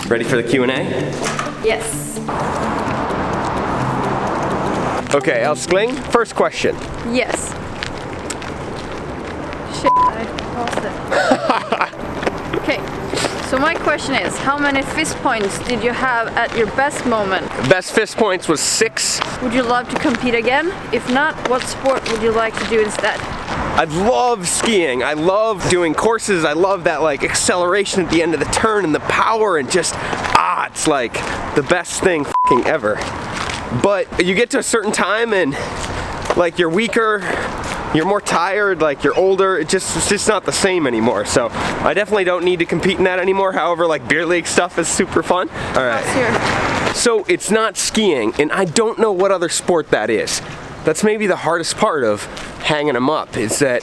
Ready for the Q&A? Yes. Okay, Elskling, first question. Yes. Shit, I lost it. Okay, so my question is, how many fist points did you have at your best moment? Best fist points was 6. Would you love to compete again? If not, what sport would you like to do instead? I love skiing. I love doing courses. I love that like acceleration at the end of the turn and the power and just, it's like the best thing f***ing ever. But you get to a certain time and like you're weaker, you're more tired, like you're older, it's just not the same anymore. So I definitely don't need to compete in that anymore. However, like beer league stuff is super fun. All right. So it's not skiing, and I don't know what other sport that is. That's maybe the hardest part of hanging them up, is that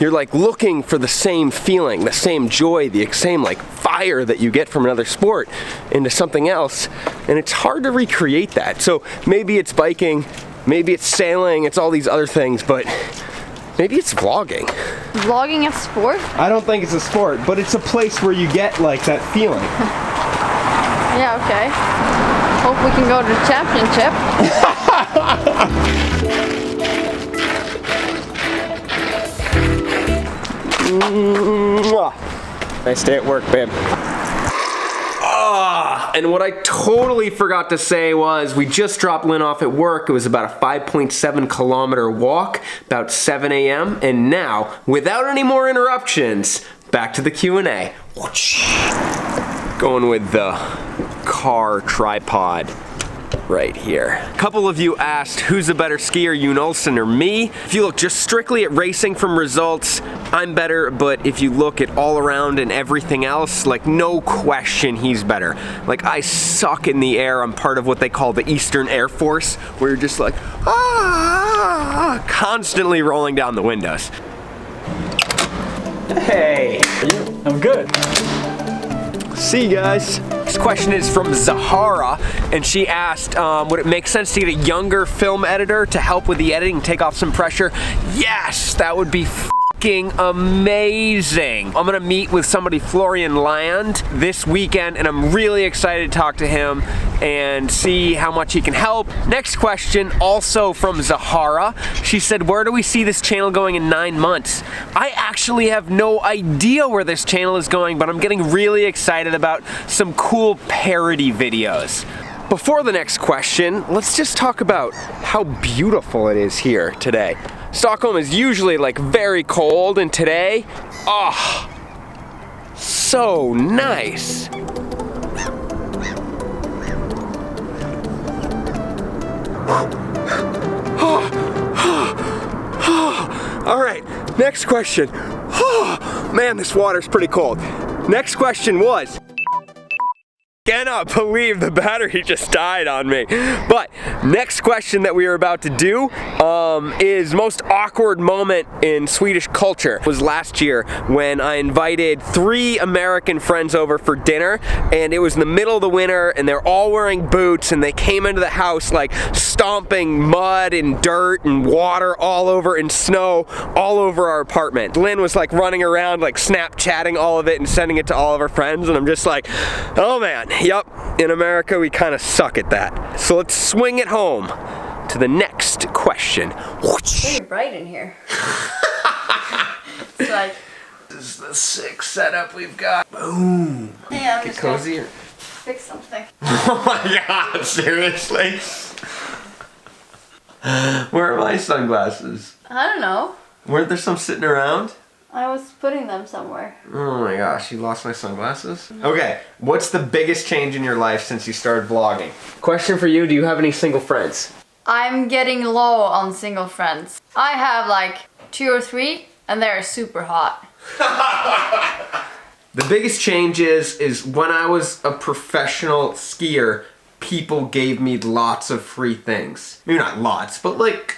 you're like looking for the same feeling, the same joy, the same like fire that you get from another sport into something else, and it's hard to recreate that. So maybe it's biking, maybe it's sailing, it's all these other things, but maybe it's vlogging. Vlogging a sport? I don't think it's a sport, but it's a place where you get like that feeling. Yeah, okay. Hope we can go to the championship. Nice day at work, babe. And what I totally forgot to say was we just dropped Lynn off at work. It was about a 5.7 kilometer walk, about 7 a.m. And now, without any more interruptions, back to the Q&A. Going with the car tripod right here. A couple of you asked who's a better skier, Yoon Olsen or me. If you look just strictly at racing from results, I'm better, but if you look at all around and everything else, like no question he's better. Like I suck in the air. I'm part of what they call the Eastern Air Force, where you're just like, constantly rolling down the windows. Hey. I'm good. See you guys. This question is from Zahara, and she asked, would it make sense to get a younger film editor to help with the editing and take off some pressure? Yes, that would be f***ing amazing. I'm gonna meet with somebody, Florian Land, this weekend, and I'm really excited to talk to him and see how much he can help. Next question, also from Zahara. She said, where do we see this channel going in 9 months? I actually have no idea where this channel is going, but I'm getting really excited about some cool parody videos. Before the next question, let's just talk about how beautiful it is here today. Stockholm is usually like very cold, and today, so nice. All right, next question. Man, this water's pretty cold. Next question was, cannot believe the battery just died on me. But next question that we are about to do is most awkward moment in Swedish culture. It was last year when I invited 3 American friends over for dinner, and it was in the middle of the winter, and they're all wearing boots, and they came into the house like stomping mud and dirt and water all over and snow all over our apartment. Lynn was like running around like Snapchatting all of it and sending it to all of her friends, and I'm just like, oh man. Yep, in America we kind of suck at that. So let's swing it home to the next question. It's pretty bright in here. It's like, this is the sick setup we've got. Boom. Yeah, I'm Get just cozy. fix something. Oh my god, seriously? Where are my sunglasses? I don't know. Weren't there some sitting around? I was putting them somewhere. Oh my gosh, you lost my sunglasses? Okay, what's the biggest change in your life since you started vlogging? Question for you, do you have any single friends? I'm getting low on single friends. I have like 2 or 3, and they're super hot. The biggest change is when I was a professional skier, people gave me lots of free things. Maybe not lots, but like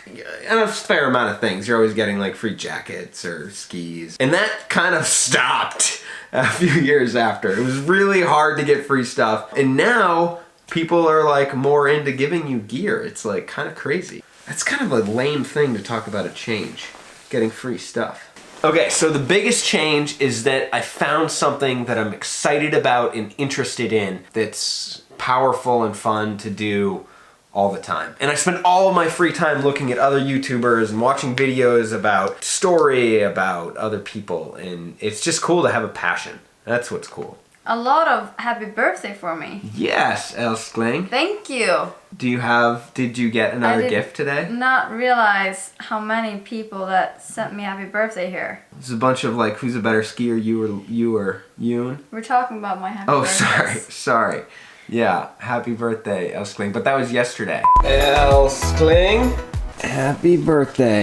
a fair amount of things. You're always getting like free jackets or skis. And that kind of stopped a few years after. It was really hard to get free stuff. And now people are like more into giving you gear. It's like kind of crazy. That's kind of a lame thing to talk about a change, getting free stuff. Okay, so the biggest change is that I found something that I'm excited about and interested in that's powerful and fun to do all the time. And I spend all of my free time looking at other YouTubers and watching videos about story, about other people, and it's just cool to have a passion. That's what's cool. A lot of happy birthday for me. Yes, Elskling. Thank you. Did you get another gift today? Not realize how many people that sent me happy birthday here. It's a bunch of like, who's a better skier, you or Yoon? We're talking about my happy Oh, birthdays. sorry. Yeah, happy birthday, Elskling. But that was yesterday. Elskling, happy birthday.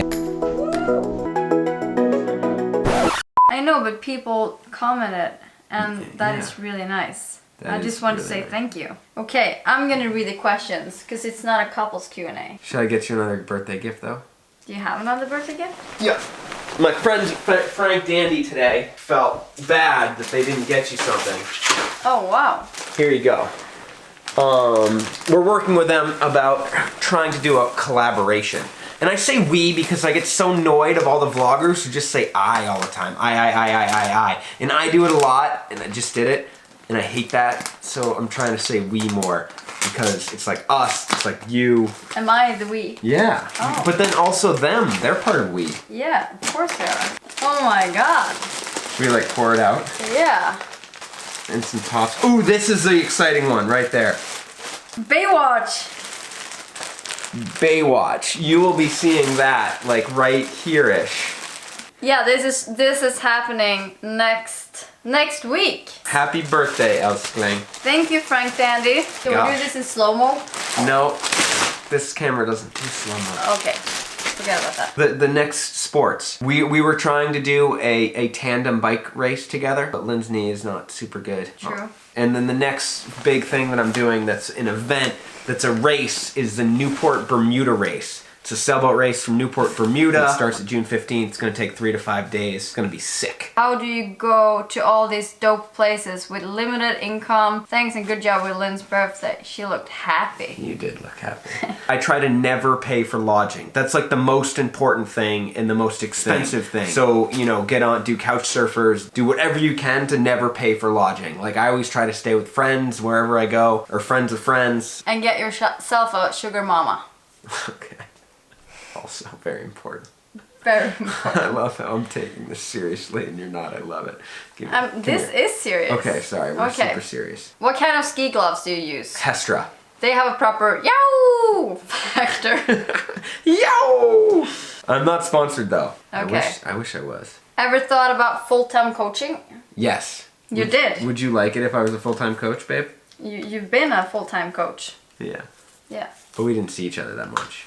I know, but people commented, and that is really nice. I just want to say thank you. Okay, I'm gonna read the questions because it's not a couples Q&A. Should I get you another birthday gift though? Do you have another birthday gift? Yeah. My friend Frank Dandy today felt bad that they didn't get you something. Oh wow. Here you go. We're working with them about trying to do a collaboration. And I say we because I get so annoyed of all the vloggers who just say I all the time. I. And I do it a lot, and I just did it, and I hate that. So I'm trying to say we more because it's like us, it's like you. Am I the we? Yeah. Oh. But then also them, they're part of we. Yeah, of course they are. Oh my god. We like pour it out. Yeah. And some pops. Ooh, this is the exciting one right there. Baywatch. Baywatch. You will be seeing that like right here-ish. Yeah, this is happening next week. Happy birthday, Elskling. Thank you, Frank Dandy. Can we do this in slow-mo? No, this camera doesn't do slow-mo. Okay, forget about that. The next sports. We were trying to do a tandem bike race together, but Lynn's knee is not super good. True. And then the next big thing that I'm doing that's an event, that's a race, is the Newport Bermuda race. It's a sailboat race from Newport, Bermuda. It starts at June 15th. It's gonna take 3 to 5 days. It's gonna be sick. How do you go to all these dope places with limited income? Thanks and good job with Lynn's birthday. She looked happy. You did look happy. I try to never pay for lodging. That's like the most important thing and the most expensive thing. So, you know, do couch surfers, do whatever you can to never pay for lodging. Like I always try to stay with friends wherever I go, or friends of friends. And get yourself a sugar mama. Okay. Also very important. Very important. I love how I'm taking this seriously and you're not. I love it. This is serious. Okay, sorry. We're super serious. What kind of ski gloves do you use? Kestra. They have a proper yow factor. Yo! I'm not sponsored though. Okay. I wish I was. Ever thought about full-time coaching? Yes. You did? Would you like it if I was a full-time coach, babe? You've been a full-time coach. Yeah. Yeah. But we didn't see each other that much.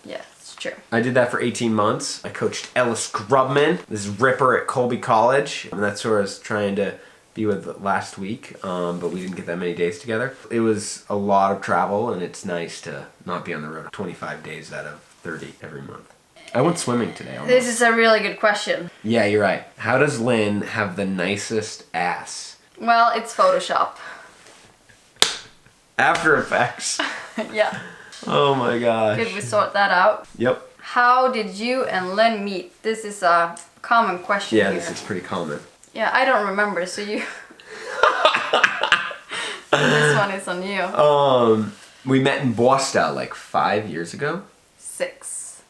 Yeah, it's true. I did that for 18 months. I coached Ellis Grubman, this ripper at Colby College. And that's who I was trying to be with last week, but we didn't get that many days together. It was a lot of travel, and it's nice to not be on the road 25 days out of 30 every month. I went swimming today. Almost. This is a really good question. Yeah, you're right. How does Lynn have the nicest ass? Well, it's Photoshop. After Effects. Yeah. Oh my gosh. Could we sort that out? Yep. How did you and Lynn meet? This is a common question Yeah, here. this is pretty common. Yeah, I don't remember, so you... This one is on you. We met in Boston like 5 years ago. 6.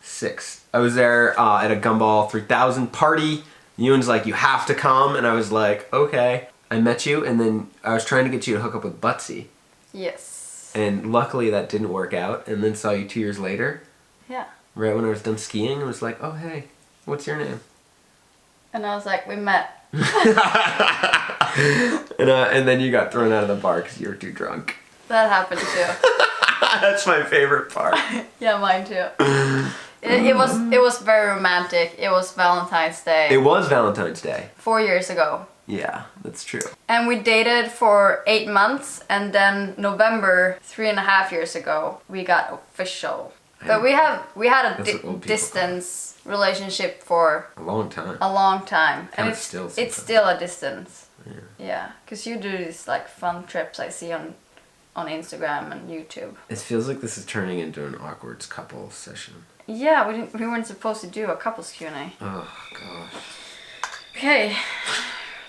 I was there at a Gumball 3000 party. Ewan's like, you have to come, and I was like, okay. I met you, and then I was trying to get you to hook up with Butsy. Yes. And luckily that didn't work out, and then saw you 2 years later. Yeah. Right when I was done skiing, I was like, oh hey, what's your name? And I was like, we met. And then you got thrown out of the bar because you were too drunk. That happened too. That's my favorite part. Yeah, mine too. It was very romantic. It was Valentine's Day. It was Valentine's Day. 4 years ago. Yeah, that's true. And we dated for 8 months, and then November 3.5 years ago we got official. But we had a distance relationship for a long time. And it's still a distance. Yeah, because you do these like fun trips I see on Instagram and YouTube. It feels like this is turning into an awkward couple session. Yeah, we weren't supposed to do a couples Q&A. Oh gosh. Okay,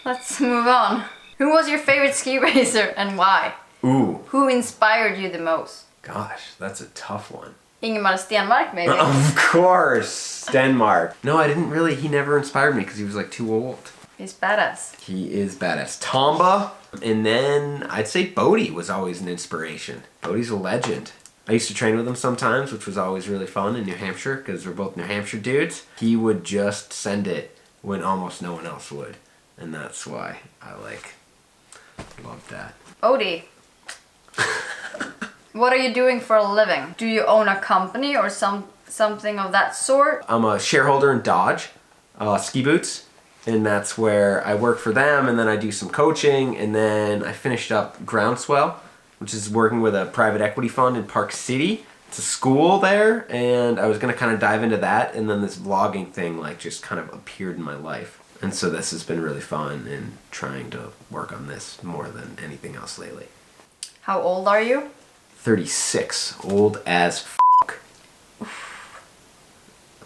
let's move on. Who was your favorite ski racer and why? Ooh. Who inspired you the most? Gosh, that's a tough one. Ingemar Stenmark, maybe? Of course, Denmark. No, I didn't really. He never inspired me because he was like too old. He's badass. He is badass. Tomba, and then I'd say Bodie was always an inspiration. Bodie's a legend. I used to train with him sometimes, which was always really fun in New Hampshire because we're both New Hampshire dudes. He would just send it when almost no one else would, and that's why I love that. Odie. What are you doing for a living? Do you own a company or something of that sort? I'm a shareholder in Dodge Ski Boots, and that's where I work for them, and then I do some coaching, and then I finished up Groundswell, which is working with a private equity fund in Park City. It's a school there, and I was gonna kind of dive into that, and then this vlogging thing just kind of appeared in my life. And so this has been really fun and trying to work on this more than anything else lately. How old are you? 36, old as fuck.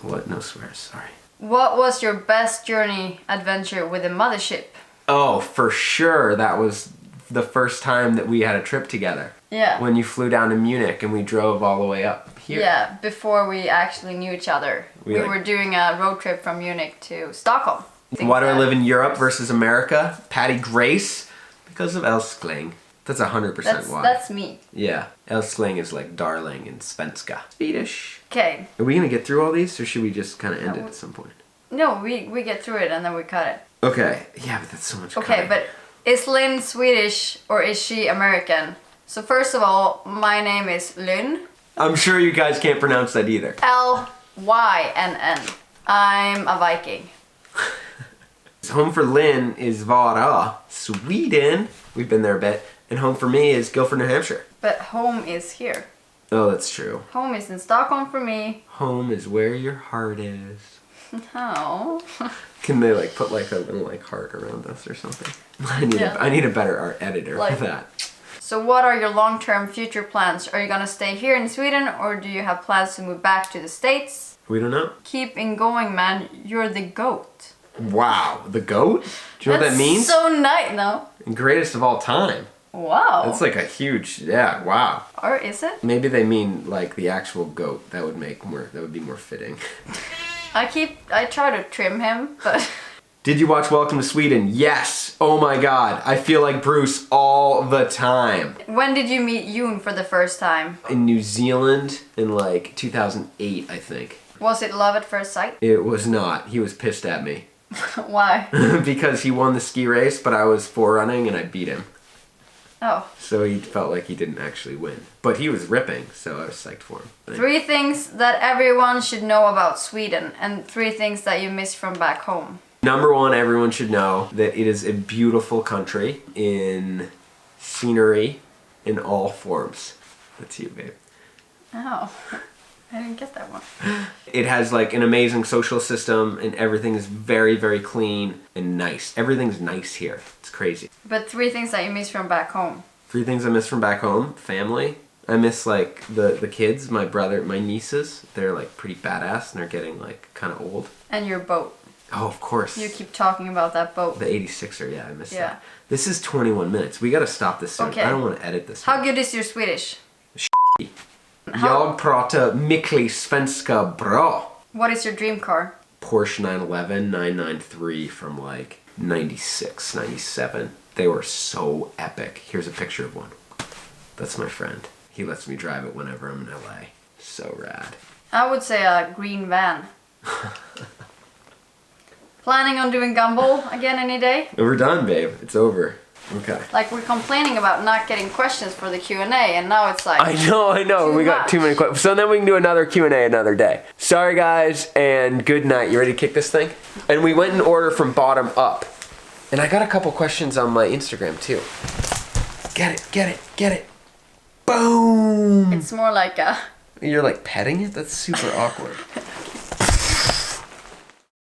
What? No swears, sorry. What was your best journey adventure with a mothership? Oh, for sure. That was the first time that we had a trip together. Yeah. When you flew down to Munich and we drove all the way up here. Yeah, before we actually knew each other. We were doing a road trip from Munich to Stockholm. Why do I live in Europe versus America? Patty Grace? Because of Älskling. That's 100% why. That's me. Yeah. Älskling is like darling in Svenska. Swedish. Okay. Are we going to get through all these or should we just kind of end it at some point? No, we get through it and then we cut it. Okay. Yeah, but that's so much Okay, cutting. but is Lynn Swedish or is she American? So first of all, my name is Lynn. I'm sure you guys can't pronounce that either. Lynn. I'm a Viking. Home for Lynn is Vara, Sweden. We've been there a bit. And home for me is Guilford, New Hampshire. But home is here. Oh, that's true. Home is in Stockholm for me. Home is where your heart is. Oh. Can they put a little heart around us or something? I need a better art editor for that. So what are your long-term future plans? Are you gonna stay here in Sweden or do you have plans to move back to the States? We don't know. Keep in going, man. You're the GOAT. Wow, the GOAT? Do you know what that means? So nice, no? Greatest of all time. Wow. That's a huge, yeah, wow. Or is it? Maybe they mean the actual goat. That would be more fitting. I try to trim him, but... Did you watch Welcome to Sweden? Yes! Oh my god, I feel like Bruce all the time. When did you meet Yoon for the first time? In New Zealand in 2008, I think. Was it love at first sight? It was not. He was pissed at me. Why? Because he won the ski race, but I was forerunning and I beat him. Oh. So he felt like he didn't actually win. But he was ripping, so I was psyched for him. 3 things that everyone should know about Sweden and 3 things that you miss from back home. Number 1, everyone should know that it is a beautiful country in scenery in all forms. That's you, babe. Oh. I didn't get that one. It has an amazing social system and everything is very, very clean and nice. Everything's nice here. It's crazy. But 3 things that you miss from back home. 3 things I miss from back home. Family. I miss the kids, my brother, my nieces. They're pretty badass and they're getting kind of old. And your boat. Oh, of course. You keep talking about that boat. The 86er, yeah, I miss that. This is 21 minutes. We gotta stop this soon. Okay. I don't want to edit this. How good is your Swedish? Jag pratar mycket svenska bra. What is your dream car? Porsche 911 993 from 96, 97. They were so epic. Here's a picture of one. That's my friend. He lets me drive it whenever I'm in LA. So rad. I would say a green van. Planning on doing gumball again any day? We're done, babe. It's over. Okay. We're complaining about not getting questions for the Q&A and now it's I know. We got too many questions. So then we can do another Q&A another day. Sorry guys, and good night. You ready to kick this thing? And we went in order from bottom up. And I got a couple questions on my Instagram too. Get it. Boom! It's more like a... You're petting it? That's super awkward.